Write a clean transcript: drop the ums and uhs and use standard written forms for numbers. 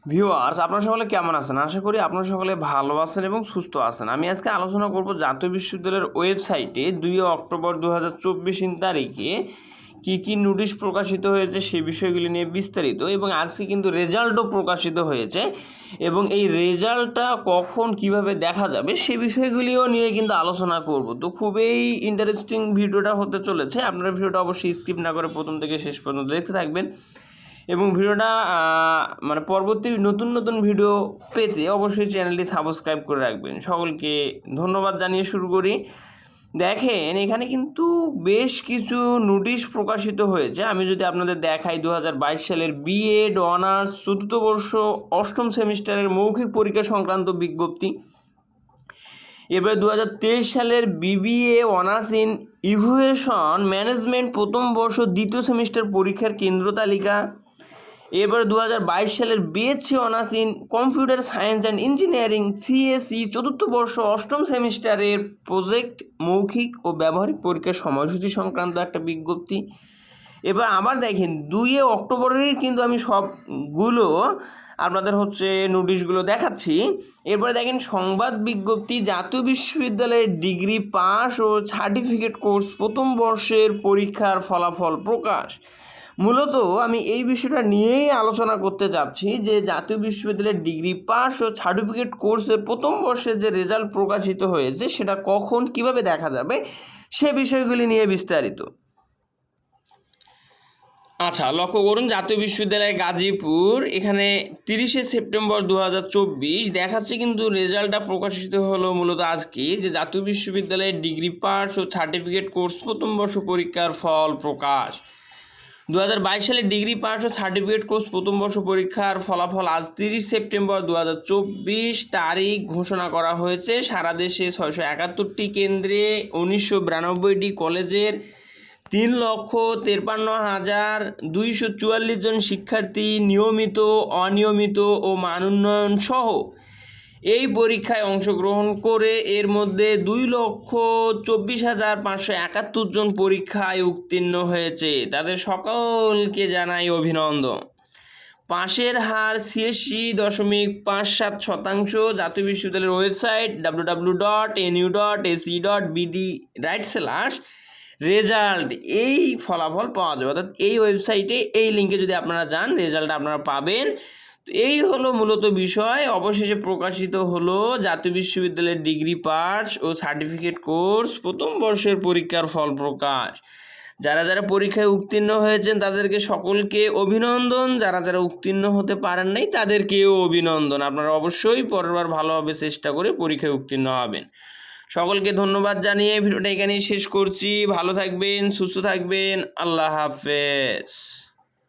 Viewers, আপনারা সকলে কেমন আছেন? আশা করি আপনারা সকলে ভালো আছেন এবং সুস্থ আছেন। আমি আজকে আলোচনা করব জাতীয় বিশ্ববিদ্যালয়ের ওয়েবসাইটে 2 অক্টোবর 2024 তারিখে কি নোটিশ প্রকাশিত হয়েছে সে বিষয়গুলি নিয়ে বিস্তারিত, এবং আজকে কিন্তু রেজাল্টও প্রকাশিত হয়েছে এবং এই রেজাল্টটা কখন কিভাবে দেখা যাবে সে বিষয়গুলিও নিয়ে কিন্তু আলোচনা করব। তো খুবই ইন্টারেস্টিং ভিডিওটা হতে চলেছে। আপনারা ভিডিওটা অবশ্যই স্কিপ না করে প্রথম থেকে শেষ পর্যন্ত দেখতে থাকবেন এবং ভিডিওটা মানে পরবর্তী নতুন নতুন ভিডিও পেতে অবশ্যই চ্যানেলটি সাবস্ক্রাইব করে রাখবেন। সকলকে ধন্যবাদ জানিয়ে শুরু করি। দেখেন, এখানে কিন্তু বেশ কিছু নোটিশ প্রকাশিত হয়েছে। আমি যদি আপনাদের দেখাই, 2022 সালের বিএড অনার্স চতুর্থ বর্ষ অষ্টম সেমিস্টারের মৌখিক পরীক্ষা সংক্রান্ত বিজ্ঞপ্তি। এবার 2023 সালের BBA honours in evaluation management প্রথম বর্ষ দ্বিতীয় সেমিস্টার পরীক্ষার কেন্দ্র তালিকা। এবার 2022 সালের BSc honours in computer science and engineering CSE চতুর্থ বর্ষ অষ্টম সেমিস্টারের প্রজেক্ট মৌখিক ও ব্যবহারিক পরীক্ষার সময়সূচি সংক্রান্ত একটা বিজ্ঞপ্তি। এবার আবার দেখেন, 2 অক্টোবরের কিন্তু আমি সবগুলো আপনাদের নোটিশগুলো দেখাচ্ছি। এরপরে দেখেন, সংবাদ বিজ্ঞপ্তি জাতীয় বিশ্ববিদ্যালয়ের ডিগ্রি পাস ও সার্টিফিকেট কোর্স প্রথম বর্ষের পরীক্ষার ফলাফল প্রকাশ। মূলত আমি এই বিষয়টা নিয়েই আলোচনা করতে চাচ্ছি যে জাতীয় বিশ্ববিদ্যালয়ের ডিগ্রি পাস ও সার্টিফিকেট কোর্সের প্রথম বর্ষের যে রেজাল্ট প্রকাশিত হয়েছে সেটা কখন কিভাবে দেখা যাবে সে বিষয়গুলি নিয়ে বিস্তারিত। আচ্ছা, লক্ষ্য করুন, জাতীয় বিশ্ববিদ্যালয় গাজীপুর, এখানে 30 সেপ্টেম্বর 2024 দেখাচ্ছে কিন্তু রেজাল্টটা প্রকাশিত হলো মূলত আজকে, যে জাতীয় বিশ্ববিদ্যালয়ের ডিগ্রি পাস ও সার্টিফিকেট কোর্স প্রথম বর্ষ পরীক্ষার ফল প্রকাশ। 2022 সালে ডিগ্রি পাস ও সার্টিফিকেট কোর্স প্রথম বর্ষ পরীক্ষার ফলাফল আজ 30 সেপ্টেম্বর 2024 তারিখ ঘোষণা করা হয়েছে। সারা দেশে 671টি কেন্দ্রে 1992টি কলেজের 3,53,244 জন শিক্ষার্থী নিয়মিত, অনিয়মিত ও মান উন্নয়ন সহ এই পরীক্ষায় অংশগ্রহণ করে এর মধ্যে 2,24,571 জন পরীক্ষায় উত্তীর্ণ হয়েছে। তাদের সকলকে জানাই অভিনন্দন। পাশের হার 86.57%। জাতীয় বিশ্ববিদ্যালয়ের ওয়েবসাইট www.nu.ac.bd/রেজাল্ট এই ফলাফল পাওয়া যাবে, অর্থাৎ এই ওয়েবসাইটে এই লিঙ্কে যদি আপনারা যান রেজাল্ট আপনারা পাবেন। তো এই হলো মূলত বিষয়। অবশেষে প্রকাশিত হলো জাতীয় বিশ্ববিদ্যালয়ের ডিগ্রি পাস ও সার্টিফিকেট কোর্স প্রথম বর্ষের পরীক্ষার ফল প্রকাশ। যারা যারা পরীক্ষায় উত্তীর্ণ হয়েছেন তাদেরকে সকলকে অভিনন্দন, যারা যারা উত্তীর্ণ হতে পারেন নাই তাদেরকেও অভিনন্দন। আপনারা অবশ্যই পরেরবার ভালোভাবে চেষ্টা করে পরীক্ষায় উত্তীর্ণ হবেন। সকলকে ধন্যবাদ জানিয়ে ভিডিওটা এখানেই শেষ করছি। ভালো থাকবেন, সুস্থ থাকবেন। আল্লাহ হাফেজ।